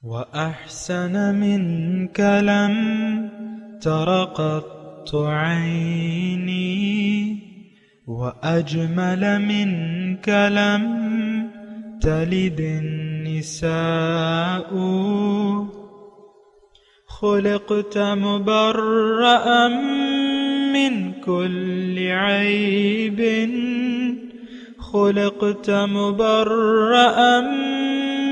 وأحسن منك لم تر قط عيني وأجمل منك لم تلد النساء خلقت مبرأ من كل عيب خلقت مبرأ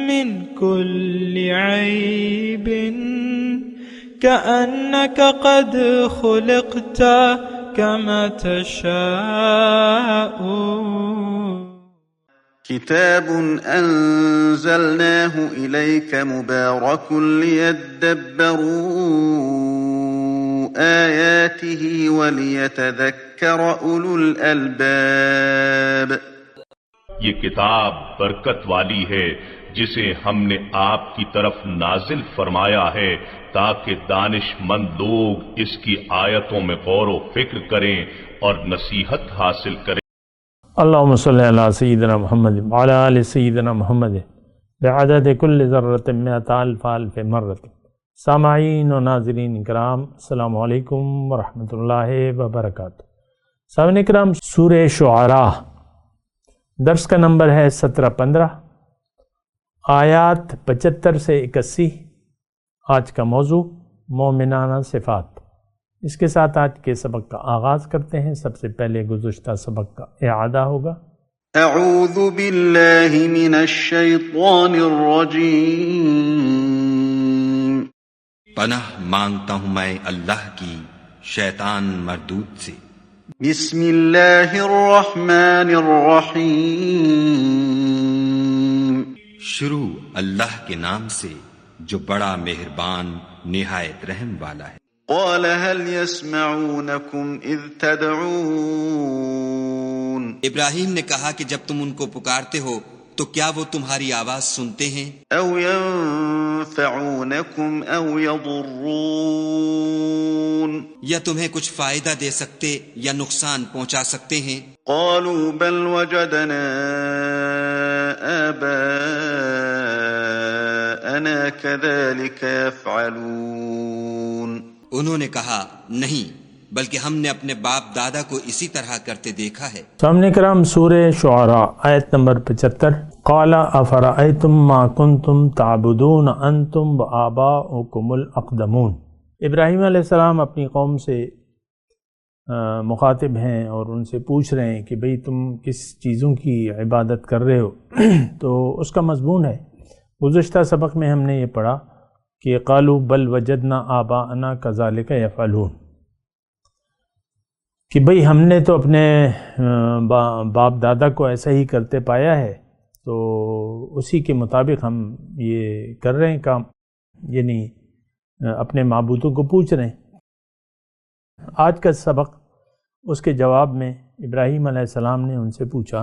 من كل عيب كأنك قد خلقت كما تشاء. كتاب أنزلناه إليك مبارك ليدبروا آياته وليتذكر أولو الألباب. یہ کتاب برکت والی ہے جسے ہم نے آپ کی طرف نازل فرمایا ہے تاکہ دانش مند لوگ اس کی آیتوں میں غور و فکر کریں اور نصیحت حاصل کریں. اللہم صلی علی سیدنا محمد وعلی آل سیدنا محمد بعدد کل ذرۃ مئۃ الف الف مرۃ. سامعین و ناظرین کرام، السلام علیکم ورحمۃ اللہ وبرکاتہ. سامعین کرام، سورہ شعراء درس کا نمبر ہے 17-15، آیات 75 سے 81. آج کا موضوع مومنانہ صفات. اس کے ساتھ آج کے سبق کا آغاز کرتے ہیں. سب سے پہلے گزشتہ سبق کا اعادہ ہوگا. اعوذ باللہ من الشیطان الرجیم. پناہ مانگتا ہوں میں اللہ کی شیطان مردود سے. بسم اللہ الرحمن الرحیم. شروع اللہ کے نام سے جو بڑا مہربان نہایت رحم والا ہے. قال هل يسمعونكم اذ تدعون. ابراہیم نے کہا کہ جب تم ان کو پکارتے ہو تو کیا وہ تمہاری آواز سنتے ہیں؟ او ينفعونكم او يضرون. یا تمہیں کچھ فائدہ دے سکتے یا نقصان پہنچا سکتے ہیں؟ قالوا بل وجدنا آباءنا كذلك يفعلون. انہوں نے کہا نہیں، بلکہ ہم نے اپنے باپ دادا کو اسی طرح کرتے دیکھا ہے. سامعین کرام، سورہ شعراء آیت نمبر 75. قال افرأیتم ما کنتم تعبدون انتم وآباؤکم الاقدمون. ابراہیم علیہ السلام اپنی قوم سے مخاطب ہیں اور ان سے پوچھ رہے ہیں کہ بھئی تم کس چیزوں کی عبادت کر رہے ہو. تو اس کا مضمون ہے، گزشتہ سبق میں ہم نے یہ پڑھا کہ قالوا بل وجدنا آباءنا کذالک یفعلون، کہ بھئی ہم نے تو اپنے باپ دادا کو ایسا ہی کرتے پایا ہے، تو اسی کے مطابق ہم یہ کر رہے ہیں کام، یعنی اپنے معبودوں کو پوچھ رہے ہیں. آج کا سبق اس کے جواب میں ابراہیم علیہ السلام نے ان سے پوچھا،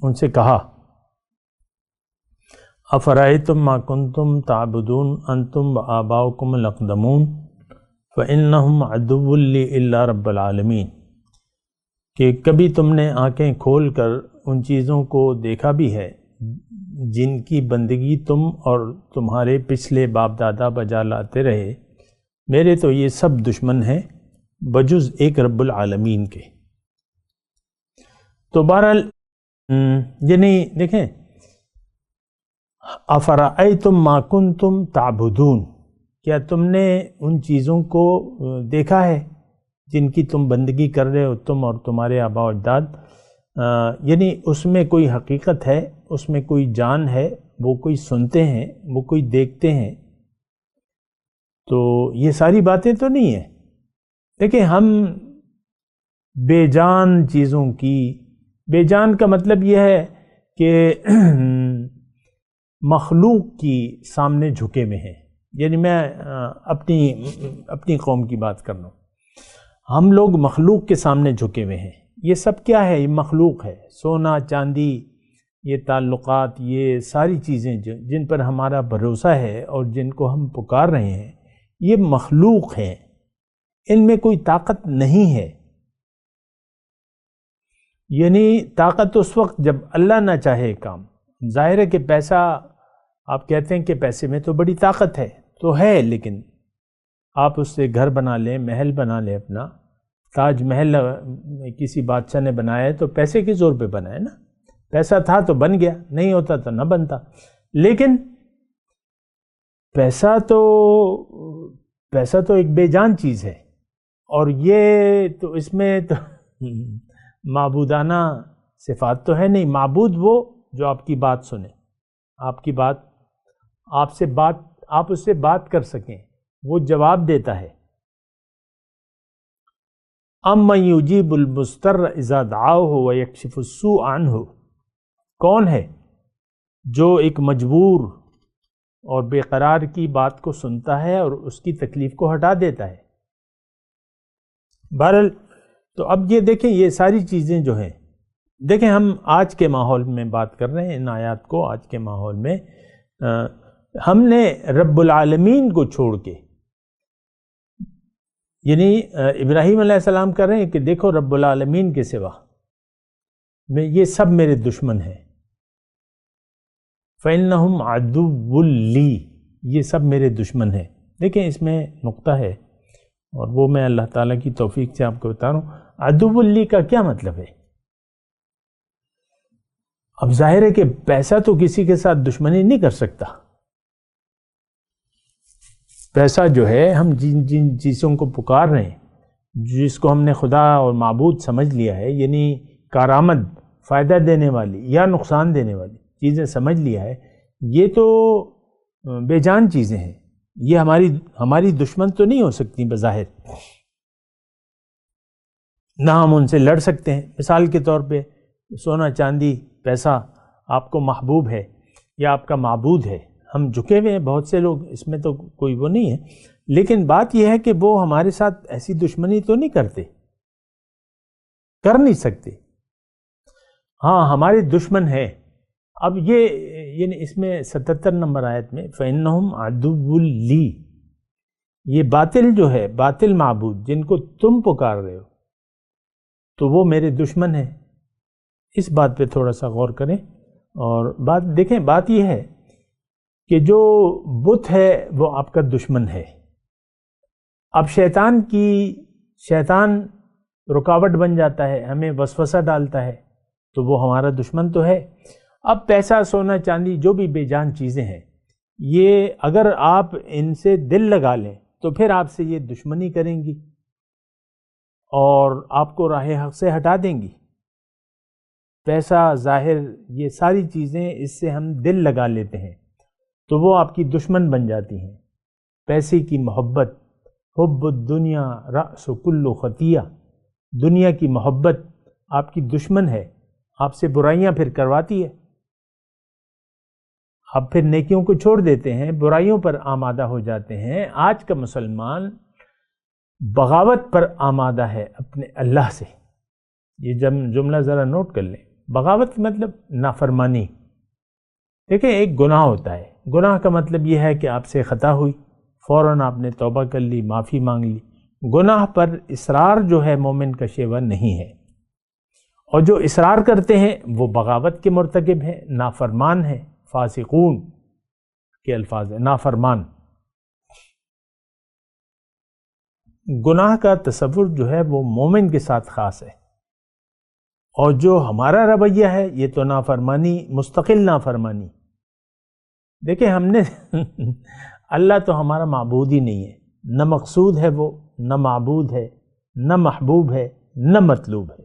ان سے کہا افرأیتم ما کنتم تعبدون انتم وآباؤکم الاقدمون فإنہم عدو لی الا رب العالمین، کہ کبھی تم نے آنکھیں کھول کر ان چیزوں کو دیکھا بھی ہے جن کی بندگی تم اور تمہارے پچھلے باپ دادا بجا لاتے رہے، میرے تو یہ سب دشمن ہیں بجز ایک رب العالمین کے. تو بہرحال یعنی دیکھیں، افرأیتم ما کنتم تعبدون، کیا تم نے ان چیزوں کو دیکھا ہے جن کی تم بندگی کر رہے ہو، تم اور تمہارے آباء و اجداد؟ یعنی اس میں کوئی حقیقت ہے، اس میں کوئی جان ہے، وہ کوئی سنتے ہیں، وہ کوئی دیکھتے ہیں. تو یہ ساری باتیں تو نہیں ہیں. دیکھیں، ہم بے جان چیزوں کی، بے جان کا مطلب یہ ہے کہ مخلوق کی سامنے جھکے ہوئے ہیں. یعنی میں اپنی قوم کی بات کر رہا ہوں. ہم لوگ مخلوق کے سامنے جھکے ہوئے ہیں. یہ سب کیا ہے؟ یہ مخلوق ہے. سونا چاندی، یہ تعلقات، یہ ساری چیزیں جن پر ہمارا بھروسہ ہے اور جن کو ہم پکار رہے ہیں، یہ مخلوق ہیں. ان میں کوئی طاقت نہیں ہے. یعنی طاقت اس وقت جب اللہ نہ چاہے کام. ظاہر ہے کہ پیسہ آپ کہتے ہیں کہ پیسے میں تو بڑی طاقت تو ہے، لیکن آپ اس سے گھر بنا لیں، محل بنا لیں، اپنا تاج محل کسی بادشاہ نے بنایا ہے تو پیسے کے زور پہ بنا ہے نا، پیسہ تھا تو بن گیا، نہیں ہوتا تو نہ بنتا۔ لیکن پیسہ تو ایک بے جان چیز ہے، اور یہ تو اس میں تو معبودانہ صفات تو ہے نہیں۔ معبود وہ جو آپ کی بات سنے، آپ کی بات، آپ اس سے بات کر سکیں، وہ جواب دیتا ہے۔ امن یجیب المضطر اذا دعاہ ویکشف السوء عنہ، کون ہے جو ایک مجبور اور بے قرار کی بات کو سنتا ہے اور اس کی تکلیف کو ہٹا دیتا ہے۔ بہرحال تو اب یہ دیکھیں، یہ ساری چیزیں جو ہیں، دیکھیں ہم آج کے ماحول میں بات کر رہے ہیں، ان آیات کو آج کے ماحول میں ہم نے رب العالمین کو چھوڑ کے، یعنی ابراہیم علیہ السلام کر رہے ہیں کہ دیکھو رب العالمین کے سوا یہ سب میرے دشمن ہیں، فَإِنَّهُمْ عَدُوٌّ لِّي، یہ سب میرے دشمن ہیں۔ دیکھیں اس میں نقطہ ہے، اور وہ میں اللہ تعالیٰ کی توفیق سے آپ کو بتا رہا ہوں۔ عدو لی کا کیا مطلب ہے؟ اب ظاہر ہے کہ پیسہ تو کسی کے ساتھ دشمنی نہیں کر سکتا۔ پیسہ جو ہے، ہم جن چیزوں کو پکار رہے ہیں، جس کو ہم نے خدا اور معبود سمجھ لیا ہے، یعنی کارآمد، فائدہ دینے والی یا نقصان دینے والی چیزیں سمجھ لیا ہے، یہ تو بے جان چیزیں ہیں، یہ ہماری دشمن تو نہیں ہو سکتی بظاہر، نہ ہم ان سے لڑ سکتے ہیں۔ مثال کے طور پہ سونا چاندی پیسہ آپ کو محبوب ہے یا آپ کا معبود ہے، ہم جھکے ہوئے ہیں بہت سے لوگ، اس میں تو کوئی وہ نہیں ہے، لیکن بات یہ ہے کہ وہ ہمارے ساتھ ایسی دشمنی تو نہیں کرتے، کر نہیں سکتے۔ ہاں ہمارے دشمن ہے۔ اب یہ یعنی اس میں 77 نمبر آیت میں فَإِنَّهُمْ عَدُوٌّ لِّي، یہ باطل جو ہے، باطل معبود جن کو تم پکار رہے ہو تو وہ میرے دشمن ہیں۔ اس بات پہ تھوڑا سا غور کریں، اور بات دیکھیں، بات یہ ہے کہ جو بت ہے وہ آپ کا دشمن ہے۔ اب شیطان رکاوٹ بن جاتا ہے، ہمیں وسوسہ ڈالتا ہے، تو وہ ہمارا دشمن تو ہے۔ اب پیسہ، سونا چاندی، جو بھی بے جان چیزیں ہیں، یہ اگر آپ ان سے دل لگا لیں تو پھر آپ سے یہ دشمنی کریں گی اور آپ کو راہ حق سے ہٹا دیں گی۔ پیسہ، ظاہر، یہ ساری چیزیں اس سے ہم دل لگا لیتے ہیں تو وہ آپ کی دشمن بن جاتی ہیں۔ پیسے کی محبت، حب الدنیا رأس کل خطیہ، دنیا کی محبت آپ کی دشمن ہے، آپ سے برائیاں پھر کرواتی ہے، آپ پھر نیکیوں کو چھوڑ دیتے ہیں، برائیوں پر آمادہ ہو جاتے ہیں۔ آج کا مسلمان بغاوت پر آمادہ ہے اپنے اللہ سے۔ یہ جملہ ذرا نوٹ کر لیں، بغاوت مطلب نافرمانی۔ دیکھیں ایک گناہ ہوتا ہے، گناہ کا مطلب یہ ہے کہ آپ سے خطا ہوئی، فوراً آپ نے توبہ کر لی، معافی مانگ لی۔ گناہ پر اصرار جو ہے مومن کا شیوہ نہیں ہے، اور جو اصرار کرتے ہیں وہ بغاوت کے مرتکب ہیں، نافرمان ہیں، فاسقون کے الفاظ ہیں، نافرمان۔ گناہ کا تصور جو ہے وہ مومن کے ساتھ خاص ہے، اور جو ہمارا رویہ ہے یہ تو نافرمانی، مستقل نافرمانی۔ دیکھیں ہم نے اللہ تو ہمارا معبود ہی نہیں ہے، نہ مقصود ہے وہ، نہ معبود ہے، نہ محبوب ہے، نہ مطلوب ہے۔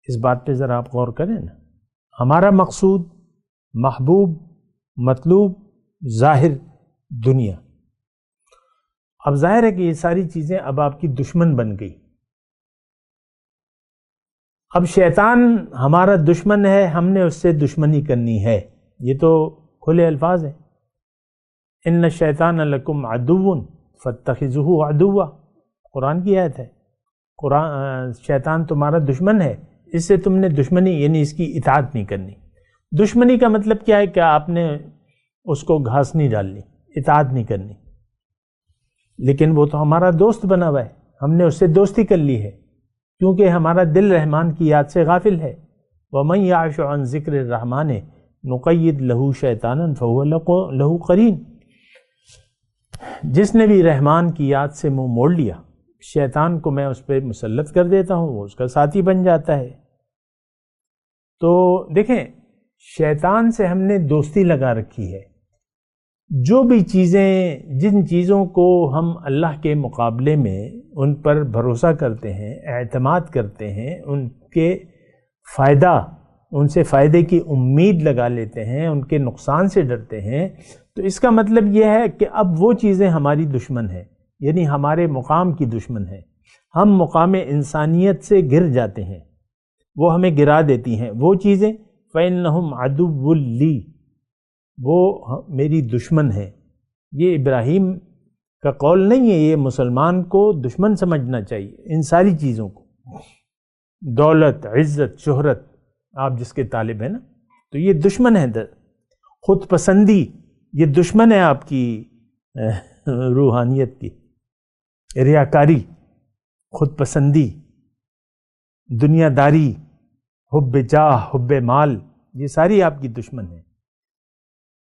اس بات پہ ذرا آپ غور کریں نا، ہمارا مقصود، محبوب، مطلوب، ظاہر دنیا۔ اب ظاہر ہے کہ یہ ساری چیزیں اب آپ کی دشمن بن گئی۔ اب شیطان ہمارا دشمن ہے، ہم نے اس سے دشمنی کرنی ہے، یہ تو کھلے الفاظ ہیں۔ ان الشیطان لکم عدو فاتخذوہ عدوا، قرآن کی آیت ہے۔ شیطان تمہارا دشمن ہے، اس سے تم نے دشمنی یعنی اس کی اطاعت نہیں کرنی۔ دشمنی کا مطلب کیا ہے کہ آپ نے اس کو گھاس نہیں ڈالنی، اطاعت نہیں کرنی۔ لیکن وہ تو ہمارا دوست بنا ہوا ہے، ہم نے اس سے دوستی کر لی ہے، کیونکہ ہمارا دل رحمان کی یاد سے غافل ہے۔ وَمَن يَعْشُ عَن ذِكْرِ الرَّحْمَنِ نقید لہو شیطانا فہو لہو قرین. جس نے بھی رحمان کی یاد سے منہ موڑ لیا شیطان کو میں اس پہ مسلط کر دیتا ہوں، وہ اس کا ساتھی بن جاتا ہے. تو دیکھیں شیطان سے ہم نے دوستی لگا رکھی ہے. جو بھی چیزیں، جن چیزوں کو ہم اللہ کے مقابلے میں ان پر بھروسہ کرتے ہیں، اعتماد کرتے ہیں، ان کے ان سے فائدے کی امید لگا لیتے ہیں، ان کے نقصان سے ڈرتے ہیں، تو اس کا مطلب یہ ہے کہ اب وہ چیزیں ہماری دشمن ہیں، یعنی ہمارے مقام کی دشمن ہیں. ہم مقام انسانیت سے گر جاتے ہیں، وہ ہمیں گرا دیتی ہیں. وہ چیزیں فَإِنَّهُمْ عَدُوٌّ لِّي، وہ میری دشمن ہے. یہ ابراہیم کا قول نہیں ہے، یہ مسلمان کو دشمن سمجھنا چاہیے ان ساری چیزوں کو. دولت، عزت، شہرت، آپ جس کے طالب ہیں نا، تو یہ دشمن ہے. خود پسندی یہ دشمن ہے آپ کی روحانیت کی. ریاکاری، خود پسندی، دنیا داری، حب جاہ، حب مال، یہ ساری آپ کی دشمن ہے.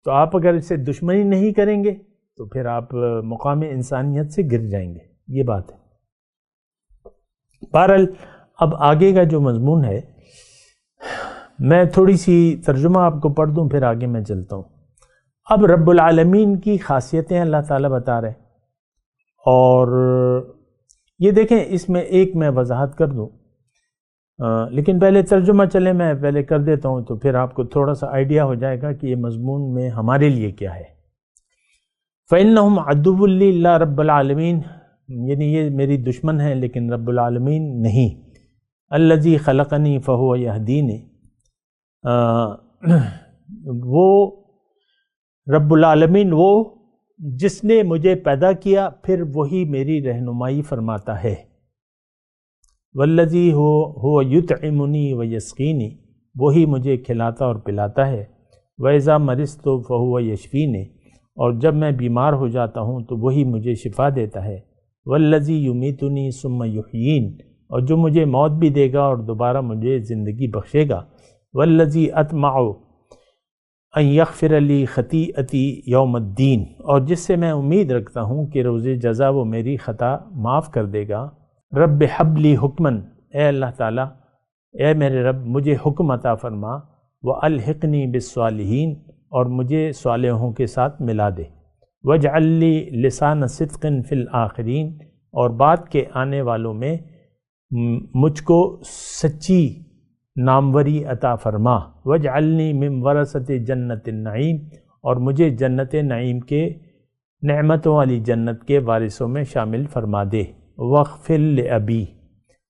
تو آپ اگر اسے دشمنی نہیں کریں گے تو پھر آپ مقام انسانیت سے گر جائیں گے. یہ بات ہے. بہرحال اب آگے کا جو مضمون ہے، میں تھوڑی سی ترجمہ آپ کو پڑھ دوں پھر آگے میں چلتا ہوں. اب رب العالمین کی خاصیتیں اللہ تعالیٰ بتا رہے ہیں، اور یہ دیکھیں اس میں ایک میں وضاحت کر دوں، لیکن پہلے ترجمہ چلے میں پہلے کر دیتا ہوں تو پھر آپ کو تھوڑا سا آئیڈیا ہو جائے گا کہ یہ مضمون میں ہمارے لیے کیا ہے. فَإِنَّهُمْ عَدُوٌّ لِّي لَا رَبَّ الْعَالَمِينَ، یعنی یہ میری دشمن ہے لیکن رب العالمین نہیں. الَّذِي خَلَقَنِي فَهُوَ يَهْدِينِ، وہ رب العالمین وہ جس نے مجھے پیدا کیا پھر وہی میری رہنمائی فرماتا ہے. والذی هو یطعمنی ویسقینی، وہی مجھے کھلاتا اور پلاتا ہے. وَإِذَا مَرِضْتُ فَهُوَ یشفینی، اور جب میں بیمار ہو جاتا ہوں تو وہی مجھے شفا دیتا ہے. والذی یمیتنی ثم یحیین، اور جو مجھے موت بھی دے گا اور دوبارہ مجھے زندگی بخشے گا. والذی اطمع ان یغفر لی خطیئتی یوم الدین، اور جس سے میں امید رکھتا ہوں کہ روز جزا وہ میری خطا معاف کر دے گا. رب حب لی حکمن، اے اللہ تعالیٰ، اے میرے رب مجھے حکم عطا فرما. وَأَلْحِقْنِي بِالصَّالِحِينَ، اور مجھے صالحوں کے ساتھ ملا دے. وَاجْعَلْ لِي لِسَانَ صِدْقٍ فِي الْآخِرِينَ، اور بعد کے آنے والوں میں مجھ کو سچی ناموری عطا فرما. وَاجْعَلْنِي مِنْ وَرَثَةِ جَنَّةِ النَّعِيمِ، اور مجھے جنت نعیم کے نعمتوں والی جنت کے وارثوں میں شامل فرما دے. وَاغْفِرْ لِأَبِي،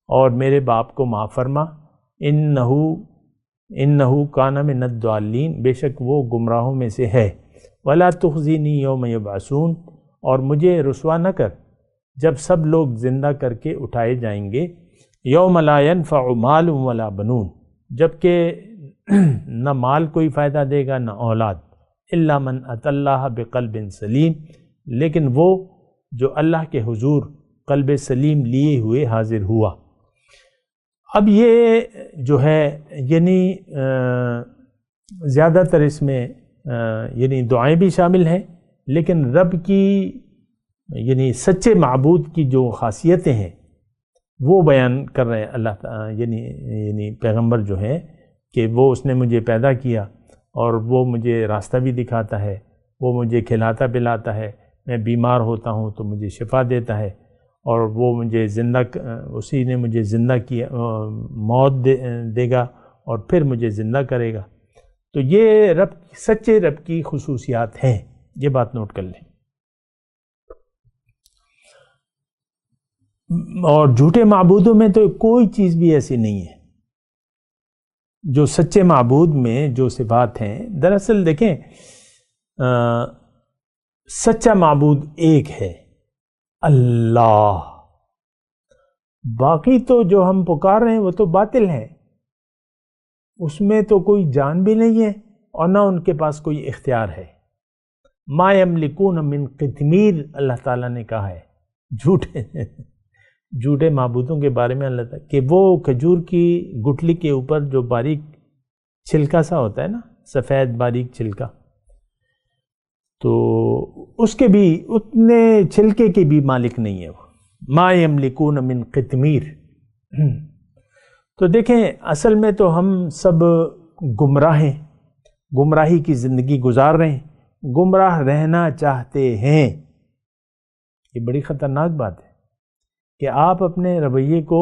اور میرے باپ کو معاف فرما. انہو کان من الضالین، بے شک وہ گمراہوں میں سے ہے. وَلَا تُخْزِنِي يَوْمَ يُبْعَثُونَ، اور مجھے رسوا نہ کر جب سب لوگ زندہ کر کے اٹھائے جائیں گے. یوم لا ينفع مال ولا بنون، جبکہ نہ مال کوئی فائدہ دے گا نہ اولاد. الا من اتى اللہ بقلب سلیم، لیکن وہ جو اللہ کے حضور قلب سلیم لیے ہوئے حاضر ہوا. اب یہ جو ہے یعنی زیادہ تر اس میں یعنی دعائیں بھی شامل ہیں، لیکن رب کی یعنی سچے معبود کی جو خاصیتیں ہیں وہ بیان کر رہے ہیں اللہ تعالیٰ، یعنی پیغمبر جو ہیں کہ وہ اس نے مجھے پیدا کیا اور وہ مجھے راستہ بھی دکھاتا ہے، وہ مجھے کھلاتا پلاتا ہے، میں بیمار ہوتا ہوں تو مجھے شفا دیتا ہے، اور وہ مجھے اسی نے مجھے زندہ کیا، موت دے گا اور پھر مجھے زندہ کرے گا. تو یہ سچے رب کی خصوصیات ہیں، یہ بات نوٹ کر لیں. اور جھوٹے معبودوں میں تو کوئی چیز بھی ایسی نہیں ہے. جو سچے معبود میں جو صفات ہیں، دراصل دیکھیں سچا معبود ایک ہے، اللہ. باقی تو جو ہم پکار رہے ہیں وہ تو باطل ہے، اس میں تو کوئی جان بھی نہیں ہے اور نہ ان کے پاس کوئی اختیار ہے. ما یملکون من قطمیر، اللہ تعالیٰ نے کہا ہے جھوٹے معبودوں کے بارے میں اللہ تعالیٰ کہ وہ کھجور کی گٹھلی کے اوپر جو باریک چھلکا سا ہوتا ہے نا، سفید باریک چھلکا، تو اس کے بھی اتنے چھلکے کے بھی مالک نہیں ہے وہ، ما یملکون من قطمیر۔ تو دیکھیں اصل میں تو ہم سب گمراہ ہیں، گمراہی کی زندگی گزار رہے ہیں، گمراہ رہنا چاہتے ہیں۔ یہ بڑی خطرناک بات ہے کہ آپ اپنے رویے کو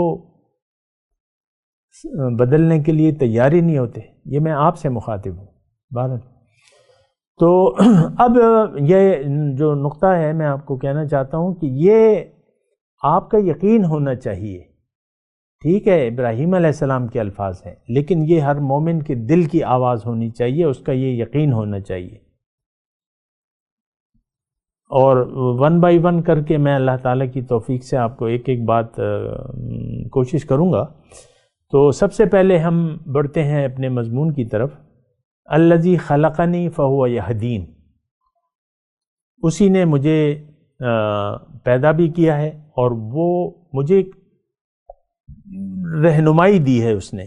بدلنے کے لیے تیار ہی نہیں ہوتے۔ یہ میں آپ سے مخاطب ہوں بہرحال۔ تو اب یہ جو نقطہ ہے میں آپ کو کہنا چاہتا ہوں کہ یہ آپ کا یقین ہونا چاہیے۔ ٹھیک ہے ابراہیم علیہ السلام کے الفاظ ہیں، لیکن یہ ہر مومن کے دل کی آواز ہونی چاہیے، اس کا یہ یقین ہونا چاہیے۔ اور ون بائی ون کر کے میں اللہ تعالیٰ کی توفیق سے آپ کو ایک ایک بات کوشش کروں گا۔ تو سب سے پہلے ہم بڑھتے ہیں اپنے مضمون کی طرف۔ الذی خلقنی فہو یہدین، اسی نے مجھے پیدا بھی کیا ہے اور وہ مجھے رہنمائی دی ہے، اس نے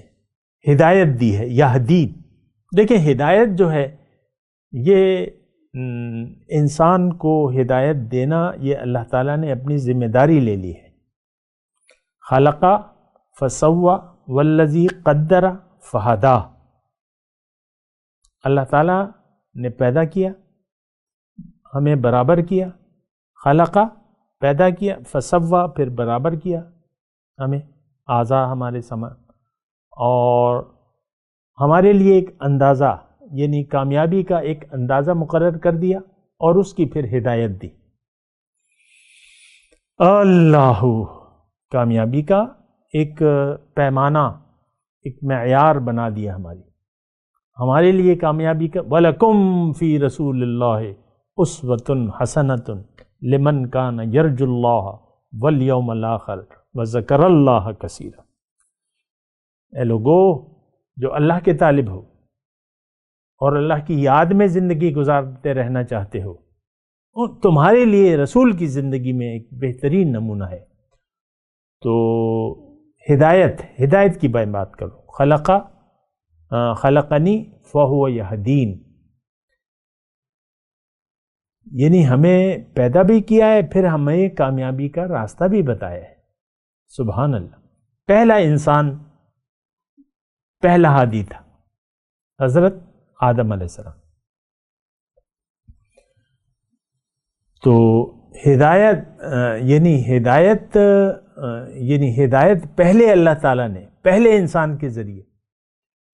ہدایت دی ہے۔ یہدین، دیکھیں ہدایت جو ہے یہ انسان کو ہدایت دینا، یہ اللہ تعالیٰ نے اپنی ذمہ داری لے لی ہے۔ خلقہ فسوّا والذی قدر فہدا، اللہ تعالیٰ نے پیدا کیا، ہمیں برابر کیا، خلقہ پیدا کیا، فسوّا پھر برابر کیا ہمیں اعضاء ہمارے سما، اور ہمارے لیے ایک اندازہ یعنی کامیابی کا ایک اندازہ مقرر کر دیا اور اس کی پھر ہدایت دی۔ اللہ، کامیابی کا ایک پیمانہ، ایک معیار بنا دیا ہمارے لیے کامیابی کا۔ وَلَكُمْ فِي رَسُولِ اللَّهِ أُسْوَةٌ حَسَنَةٌ لِمَنْ كَانَ يَرْجُو اللَّهَ وَالْيَوْمَ الْآخِرَ وَذَكَرَ اللَّهَ كَثِيرًا۔ اے لوگو جو اللہ کے طالب ہو اور اللہ کی یاد میں زندگی گزارتے رہنا چاہتے ہو، تمہارے لیے رسول کی زندگی میں ایک بہترین نمونہ ہے۔ تو ہدایت کی بات کرو۔ خلقنی فہو یہدین، یعنی ہمیں پیدا بھی کیا ہے، پھر ہمیں کامیابی کا راستہ بھی بتایا ہے۔ سبحان اللہ۔ پہلا انسان، پہلا ہادی تھا حضرت آدم علیہ السلام۔ تو ہدایت پہلے اللہ تعالیٰ نے پہلے انسان کے ذریعے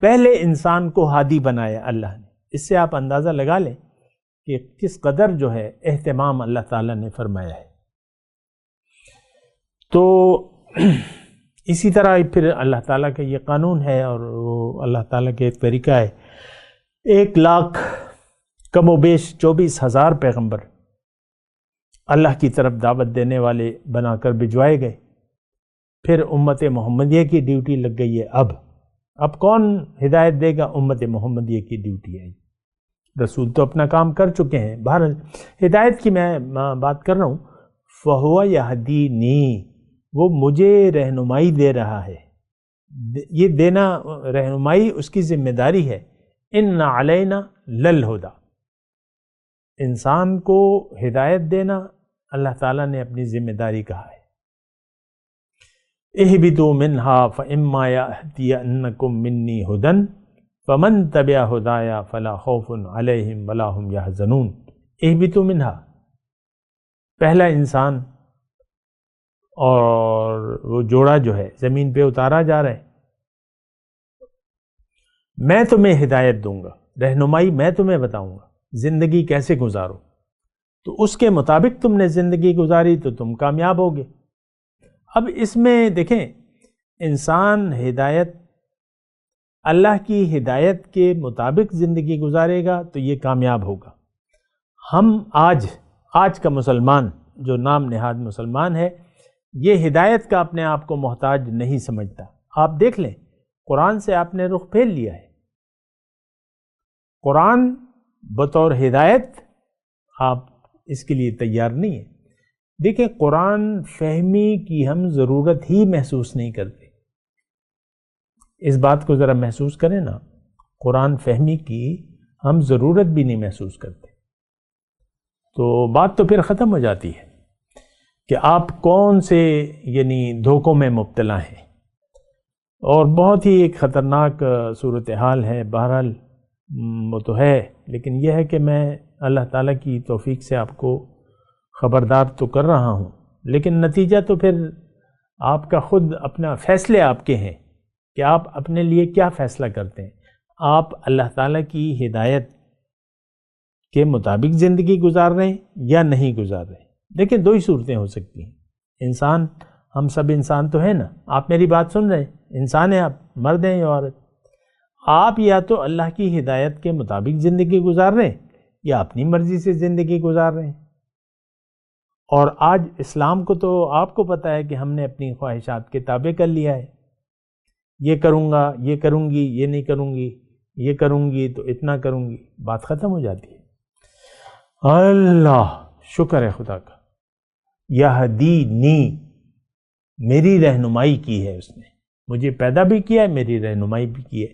پہلے انسان کو ہادی بنایا اللہ نے۔ اس سے آپ اندازہ لگا لیں کہ کس قدر جو ہے اہتمام اللہ تعالیٰ نے فرمایا ہے۔ تو اسی طرح پھر اللہ تعالیٰ کا یہ قانون ہے اور وہ اللہ تعالیٰ کا ایک طریقہ ہے۔ 1,00,000 کم و بیش 24,000 پیغمبر اللہ کی طرف دعوت دینے والے بنا کر بھجوائے گئے۔ پھر امت محمدیہ کی ڈیوٹی لگ گئی ہے۔ اب کون ہدایت دے گا؟ امت محمدیہ کی ڈیوٹی ہے۔ رسول تو اپنا کام کر چکے ہیں۔ بہرحال ہدایت کی میں بات کر رہا ہوں۔ فہو یہدینی، وہ مجھے رہنمائی دے رہا ہے۔ یہ دینا رہنمائی اس کی ذمہ داری ہے۔ ان علینا للہدی، انسان کو ہدایت دینا اللہ تعالیٰ نے اپنی ذمہ داری کہا ہے۔ اہبطوا منہا فاما یأتینکم منی ھدی فمن تبع ھدایا فلا خوف علیہم ولا ھم یحزنون۔ اہبطوا منہا، پہلا انسان اور وہ جوڑا جو ہے زمین پہ اتارا جا رہا ہے۔ میں تمہیں ہدایت دوں گا، رہنمائی میں تمہیں بتاؤں گا، زندگی کیسے گزارو، تو اس کے مطابق تم نے زندگی گزاری تو تم کامیاب ہوگے۔ اب اس میں دیکھیں انسان ہدایت، اللہ کی ہدایت کے مطابق زندگی گزارے گا تو یہ کامیاب ہوگا۔ ہم آج کا مسلمان جو نام نہاد مسلمان ہے، یہ ہدایت کا اپنے آپ کو محتاج نہیں سمجھتا۔ آپ دیکھ لیں قرآن سے آپ نے رخ پھیر لیا ہے۔ قرآن بطور ہدایت آپ اس کے لیے تیار نہیں ہیں۔ دیکھیں قرآن فہمی کی ہم ضرورت ہی محسوس نہیں کرتے۔ اس بات کو ذرا محسوس کریں نا، قرآن فہمی کی ہم ضرورت بھی نہیں محسوس کرتے۔ تو بات تو پھر ختم ہو جاتی ہے کہ آپ کون سے یعنی دھوکوں میں مبتلا ہیں، اور بہت ہی ایک خطرناک صورتحال ہے۔ بہرحال وہ تو ہے، لیکن یہ ہے کہ میں اللہ تعالیٰ کی توفیق سے آپ کو خبردار تو کر رہا ہوں، لیکن نتیجہ تو پھر آپ کا خود اپنا فیصلے آپ کے ہیں کہ آپ اپنے لیے کیا فیصلہ کرتے ہیں۔ آپ اللہ تعالیٰ کی ہدایت کے مطابق زندگی گزار رہے ہیں یا نہیں گزار رہے ہیں۔ دیکھیں دو ہی صورتیں ہو سکتی ہیں۔ انسان، ہم سب انسان تو ہیں نا، آپ میری بات سن رہے ہیں، انسان ہیں آپ، مرد ہیں یا عورت۔ آپ یا تو اللہ کی ہدایت کے مطابق زندگی گزار رہے ہیں یا اپنی مرضی سے زندگی گزار رہے ہیں۔ اور آج اسلام کو تو آپ کو پتہ ہے کہ ہم نے اپنی خواہشات کے تابع کر لیا ہے۔ یہ کروں گا، یہ کروں گی، یہ نہیں کروں گی، یہ کروں گی تو اتنا کروں گی، بات ختم ہو جاتی ہے۔ اللہ شکر ہے خدا کا، یہدینی، میری رہنمائی کی ہے اس نے، مجھے پیدا بھی کیا ہے، میری رہنمائی بھی کی ہے۔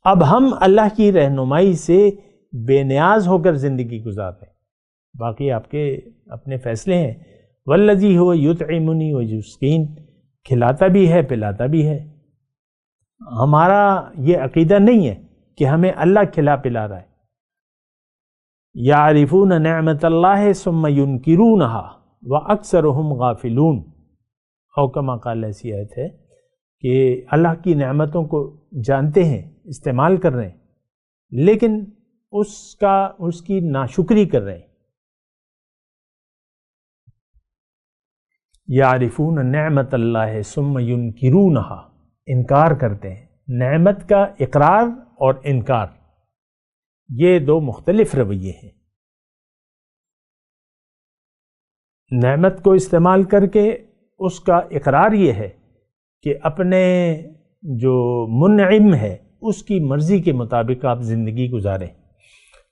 اب ہم اللہ کی رہنمائی سے بے نیاز ہو کر زندگی گزار رہے ہیں، باقی آپ کے اپنے فیصلے ہیں۔ والذی هو یطعمنی ویسقین، کھلاتا بھی ہے پلاتا بھی ہے۔ ہمارا یہ عقیدہ نہیں ہے کہ ہمیں اللہ کھلا پلا رہا ہے۔ یعرفون نعمت اللہ ثم ینکرونها واکثرهم غافلون، او کما قال، ایسی آیت ہے کہ اللہ کی نعمتوں کو جانتے ہیں، استعمال کر رہے ہیں، لیکن اس کی ناشکری کر رہے ہیں۔ یعرفون نعمت اللہ ثم ینکرونها، انکار کرتے ہیں۔ نعمت کا اقرار اور انکار، یہ دو مختلف رویے ہیں۔ نعمت کو استعمال کر کے اس کا اقرار یہ ہے کہ اپنے جو منعم ہے اس کی مرضی کے مطابق آپ زندگی گزاریں،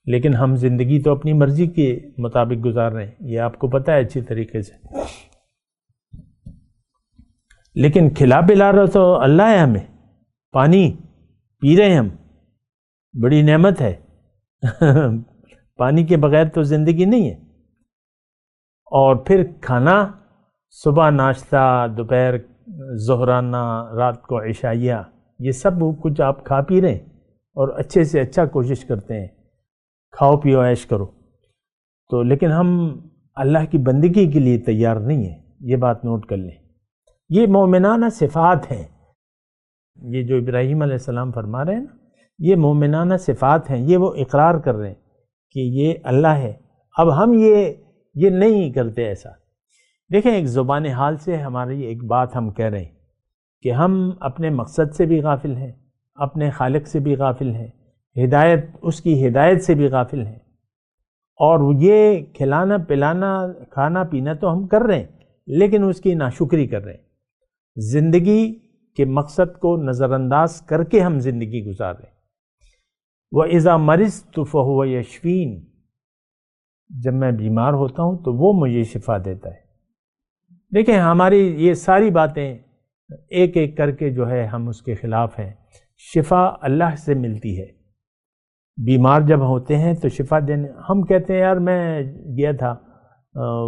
لیکن ہم زندگی تو اپنی مرضی کے مطابق گزار رہے ہیں، یہ آپ کو پتہ ہے اچھی طریقے سے۔ لیکن کھلا پلا رہا تو اللہ ہے، ہمیں پانی پی رہے ہیں ہم، بڑی نعمت ہے۔ پانی کے بغیر تو زندگی نہیں ہے۔ اور پھر کھانا، صبح ناشتہ، دوپہر ظہرانہ، رات کو عشائیہ، یہ سب کچھ آپ کھا پی رہے ہیں اور اچھے سے اچھا کوشش کرتے ہیں، کھاؤ پیو عیش کرو، تو لیکن ہم اللہ کی بندگی کے لیے تیار نہیں ہیں۔ یہ بات نوٹ کر لیں، یہ مومنانہ صفات ہیں۔ یہ جو ابراہیم علیہ السلام فرما رہے ہیں نا، یہ مومنانہ صفات ہیں، یہ وہ اقرار کر رہے ہیں کہ یہ اللہ ہے۔ اب ہم یہ نہیں کرتے ایسا۔ دیکھیں، ایک زبان حال سے ہماری ایک بات ہم کہہ رہے ہیں کہ ہم اپنے مقصد سے بھی غافل ہیں، اپنے خالق سے بھی غافل ہیں، اس کی ہدایت سے بھی غافل ہیں، اور یہ کھلانا پلانا کھانا پینا تو ہم کر رہے ہیں، لیکن اس کی ناشکری کر رہے ہیں۔ زندگی کے مقصد کو نظر انداز کر کے ہم زندگی گزار رہے ہیں۔ وَإِذَا مَرِضْتُ فَهُوَ يَشْفِينِ، جب میں بیمار ہوتا ہوں تو وہ مجھے شفا دیتا ہے۔ دیکھیں، ہماری یہ ساری باتیں ایک ایک کر کے جو ہے ہم اس کے خلاف ہیں۔ شفا اللہ سے ملتی ہے۔ بیمار جب ہوتے ہیں تو شفا دینے، ہم کہتے ہیں یار میں گیا تھا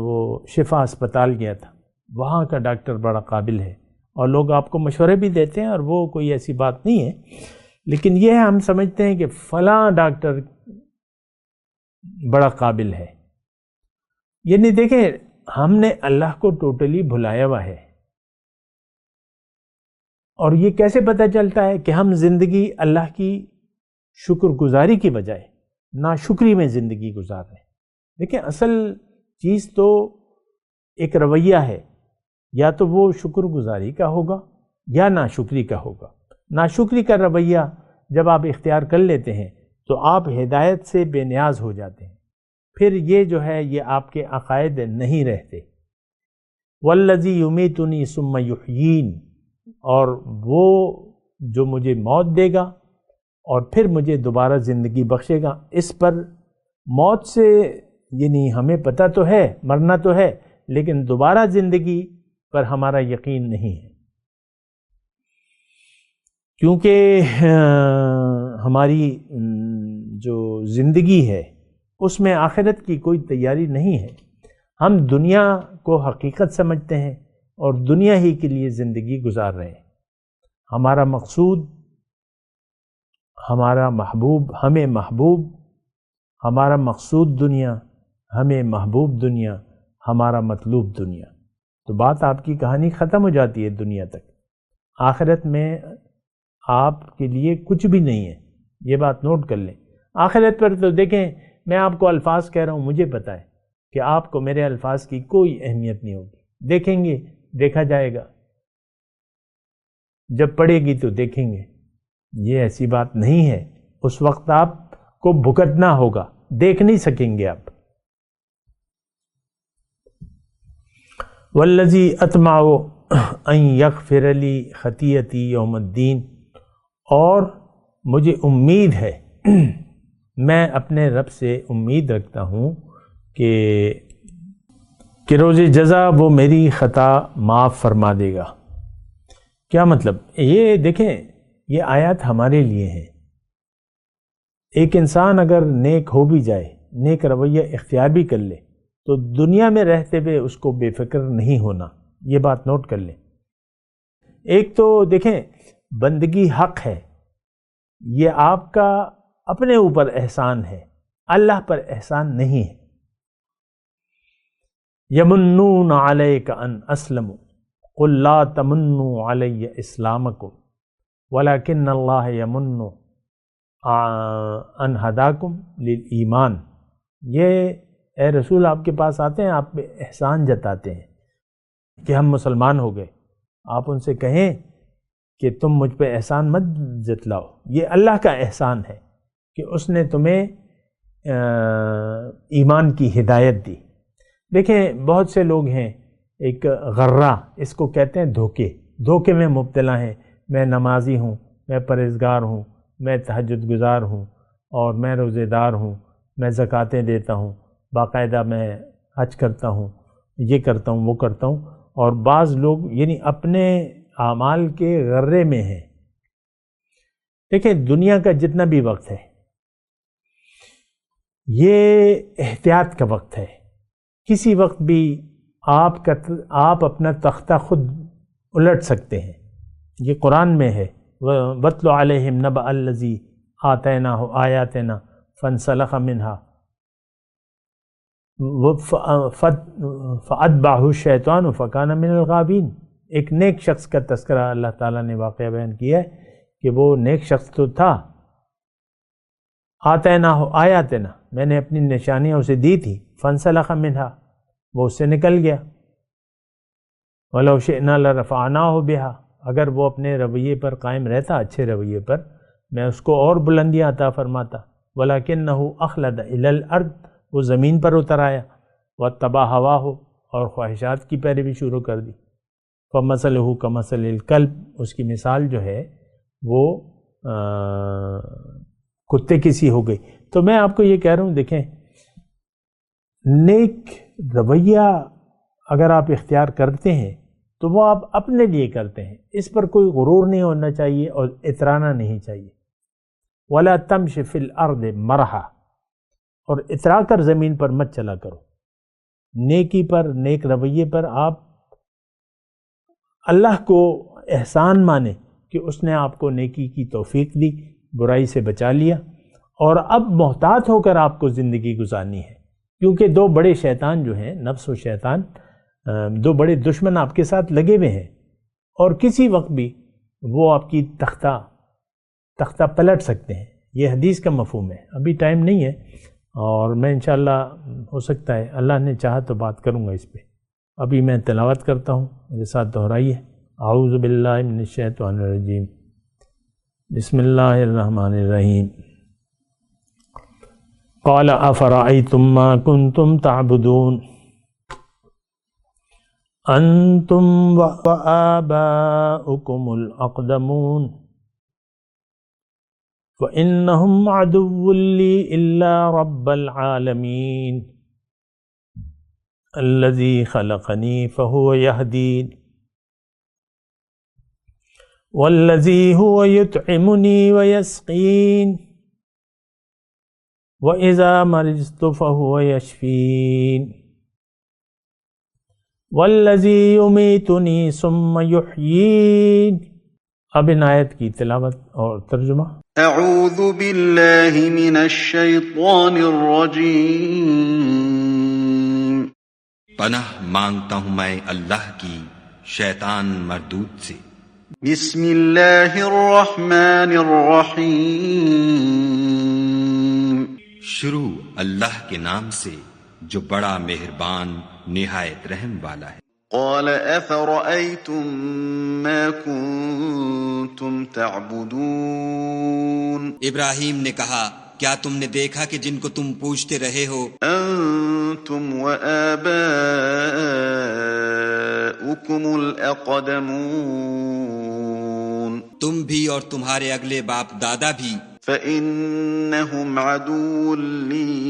وہ شفا اسپتال گیا تھا، وہاں کا ڈاکٹر بڑا قابل ہے، اور لوگ آپ کو مشورے بھی دیتے ہیں، اور وہ کوئی ایسی بات نہیں ہے، لیکن یہ ہم سمجھتے ہیں کہ فلاں ڈاکٹر بڑا قابل ہے۔ یعنی دیکھیں، ہم نے اللہ کو ٹوٹلی بھلایا ہوا ہے، اور یہ کیسے پتہ چلتا ہے کہ ہم زندگی اللہ کی شکر گزاری کی بجائے ناشکری میں زندگی گزار رہے ہیں۔ دیکھیں، اصل چیز تو ایک رویہ ہے، یا تو وہ شکر گزاری کا ہوگا یا ناشکری کا ہوگا۔ ناشکری کا رویہ جب آپ اختیار کر لیتے ہیں تو آپ ہدایت سے بے نیاز ہو جاتے ہیں، پھر یہ جو ہے یہ آپ کے عقائد نہیں رہتے۔ والذی یمیتنی ثم یحیین، اور وہ جو مجھے موت دے گا اور پھر مجھے دوبارہ زندگی بخشے گا۔ اس پر موت سے یعنی ہمیں پتہ تو ہے، مرنا تو ہے، لیکن دوبارہ زندگی پر ہمارا یقین نہیں ہے، کیونکہ ہماری جو زندگی ہے اس میں آخرت کی کوئی تیاری نہیں ہے. ہم دنیا کو حقیقت سمجھتے ہیں اور دنیا ہی کے لیے زندگی گزار رہے ہیں. ہمارا مقصود، ہمارا محبوب، ہمیں محبوب، ہمارا مقصود دنیا، ہمیں محبوب دنیا، ہمارا مطلوب دنیا. تو بات آپ کی کہانی ختم ہو جاتی ہے دنیا تک. آخرت میں آپ کے لیے کچھ بھی نہیں ہے، یہ بات نوٹ کر لیں. آخرت پر تو دیکھیں، میں آپ کو الفاظ کہہ رہا ہوں، مجھے پتہ ہے کہ آپ کو میرے الفاظ کی کوئی اہمیت نہیں ہوگی. دیکھیں گے، دیکھا جائے گا، جب پڑے گی تو دیکھیں گے. یہ ایسی بات نہیں ہے. اس وقت آپ کو بھگتنا ہوگا، دیکھ نہیں سکیں گے آپ. والذی اطمع ان یغفر لی خطیئتی یوم الدین، اور مجھے امید ہے، میں اپنے رب سے امید رکھتا ہوں کہ روز جزا وہ میری خطا معاف فرما دے گا. کیا مطلب؟ یہ دیکھیں، یہ آیات ہمارے لیے ہیں. ایک انسان اگر نیک ہو بھی جائے، نیک رویہ اختیار بھی کر لے، تو دنیا میں رہتے ہوئے اس کو بے فکر نہیں ہونا. یہ بات نوٹ کر لیں. ایک تو دیکھیں، بندگی حق ہے، یہ آپ کا اپنے اوپر احسان ہے، اللہ پر احسان نہیں ہے. یمنون علیک ان اسلموا قل لا تمنوا علی اسلامکم ولکن اللہ یمن ان ہداکم للایمان. یہ اے رسول آپ کے پاس آتے ہیں، آپ پہ احسان جتاتے ہیں کہ ہم مسلمان ہو گئے. آپ ان سے کہیں کہ تم مجھ پہ احسان مت جتلاؤ، یہ اللہ کا احسان ہے کہ اس نے تمہیں ایمان کی ہدایت دی. دیکھیں، بہت سے لوگ ہیں، ایک غرہ اس کو کہتے ہیں، دھوکے میں مبتلا ہیں. میں نمازی ہوں، میں پرہیزگار ہوں، میں تہجد گزار ہوں، اور میں روزے دار ہوں، میں زکوٰۃیں دیتا ہوں، باقاعدہ میں حج کرتا ہوں، یہ کرتا ہوں، وہ کرتا ہوں. اور بعض لوگ یعنی اپنے اعمال کے غرے میں ہیں. دیکھیں، دنیا کا جتنا بھی وقت ہے یہ احتیاط کا وقت ہے. کسی وقت بھی آپ اپنا تختہ خود الٹ سکتے ہیں. یہ قرآن میں ہے، وَاتْلُ عَلَيْهِمْ نَبَأَ الَّذِي آتَيْنَاهُ آيَاتِنَا فَانْسَلَخَ مِنْهَا فَأَتْبَعَهُ الشَّيْطَانُ فَكَانَ مِنَ الْغَابِينَ. ایک نیک شخص کا تذکرہ اللہ تعالیٰ نے واقعہ بیان کیا ہے کہ وہ نیک شخص تو تھا، آتَيْنَاهُ آيَاتِنَا، میں نے اپنی نشانیاں اسے دی تھی، فَانْسَلَخَ مِنْهَا، وہ اس سے نکل گیا. وَلَوْ شِئْنَا لَرَفَعْنَاهُ بِهَا، اگر وہ اپنے رویے پر قائم رہتا، اچھے رویے پر، میں اس کو اور بلندیاں عطا فرماتا. وَلَكِنَّهُ أَخْلَدَ إِلَى الْأَرْضِ، وہ زمین پر اتر آیا. وَاتَّبَعَ هَوَاهُ، اور خواہشات کی پیروی شروع کر دی. فَمَثَلُهُ كَمَثَلِ الْكَلْبِ، اس کی مثال جو ہے وہ کتے کی سی ہو گئی. تو میں آپ کو یہ کہہ رہا ہوں، دیکھیں، نیک رویہ اگر آپ اختیار کرتے ہیں تو وہ آپ اپنے لیے کرتے ہیں، اس پر کوئی غرور نہیں ہونا چاہیے اور اترانا نہیں چاہیے. وَلَا تَمْشِ فِي الْأَرْضِ مَرَحًا، اور اترا کر زمین پر مت چلا کرو. نیکی پر، نیک رویے پر آپ اللہ کو احسان مانیں کہ اس نے آپ کو نیکی کی توفیق دی، برائی سے بچا لیا، اور اب محتاط ہو کر آپ کو زندگی گزارنی ہے. کیونکہ دو بڑے شیطان جو ہیں، نفس و شیطان، دو بڑے دشمن آپ کے ساتھ لگے ہوئے ہیں، اور کسی وقت بھی وہ آپ کی تختہ پلٹ سکتے ہیں. یہ حدیث کا مفہوم ہے. ابھی ٹائم نہیں ہے، اور میں انشاءاللہ ہو سکتا ہے اللہ نے چاہا تو بات کروں گا اس پہ. ابھی میں تلاوت کرتا ہوں، میرے ساتھ دہرائیے. اعوذ باللہ من الشیطان الرجیم، بسم اللہ الرحمن الرحیم. قال افرأيتم ما كنتم تعبدون انتم وآباؤكم الاقدمون فإنهم عدو لي إلا رب العالمين الذي خلقني فهو يهدين والذي هو يطعمني ويسقين وَإِذَا مَرِضْتُ فَهُوَ يَشْفِينِ وَالَّذِي يُمِيتُنِي ثُمَّ يُحْيِينِ۔ اب ان آیت کی تلاوت اور ترجمہ۔ اعوذ باللہ من الشیطان الرجیم۔ پناہ مانگتا ہوں میں اللہ کی شیطان مردود سے۔ بسم اللہ الرحمن الرحیم۔ شروع اللہ کے نام سے جو بڑا مہربان نہایت رحم والا ہے۔ قال افرأيتم ما كنتم تعبدون۔ ابراہیم نے کہا کیا تم نے دیکھا کہ جن کو تم پوجتے رہے ہو، انتم وآباؤكم الاقدمون، تم بھی اور تمہارے اگلے باپ دادا بھی، فإنهم عدو لي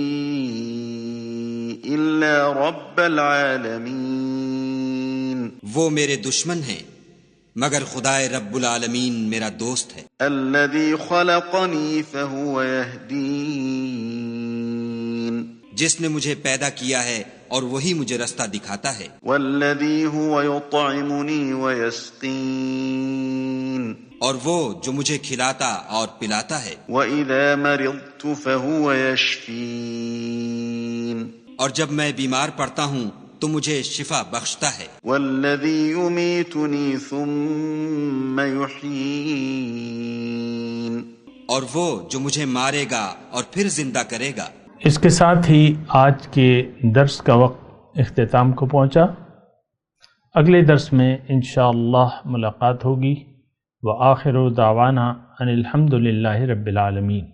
إلا رب العالمين، وہ میرے دشمن ہیں مگر خدائے رب العالمین میرا دوست ہے۔ الذي خلقني فهو يهدين، جس نے مجھے پیدا کیا ہے اور وہی مجھے رستہ دکھاتا ہے۔ والذي هو يطعمني ويسقين، اور وہ جو مجھے کھلاتا اور پلاتا ہے۔ وإذا مرضت فهو يشفين، اور جب میں بیمار پڑتا ہوں تو مجھے شفا بخشتا ہے۔ والذي يميتني ثم يحيين، اور وہ جو مجھے مارے گا اور پھر زندہ کرے گا۔ اس کے ساتھ ہی آج کے درس کا وقت اختتام کو پہنچا۔ اگلے درس میں انشاءاللہ ملاقات ہوگی۔ وآخر دعوانا ان الحمد للہ رب العالمین۔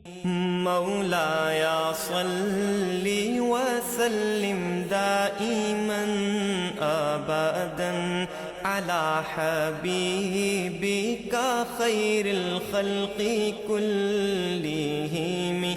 مولاي صل وسلم دائما ابدا على حبيبك خير الخلق كلهم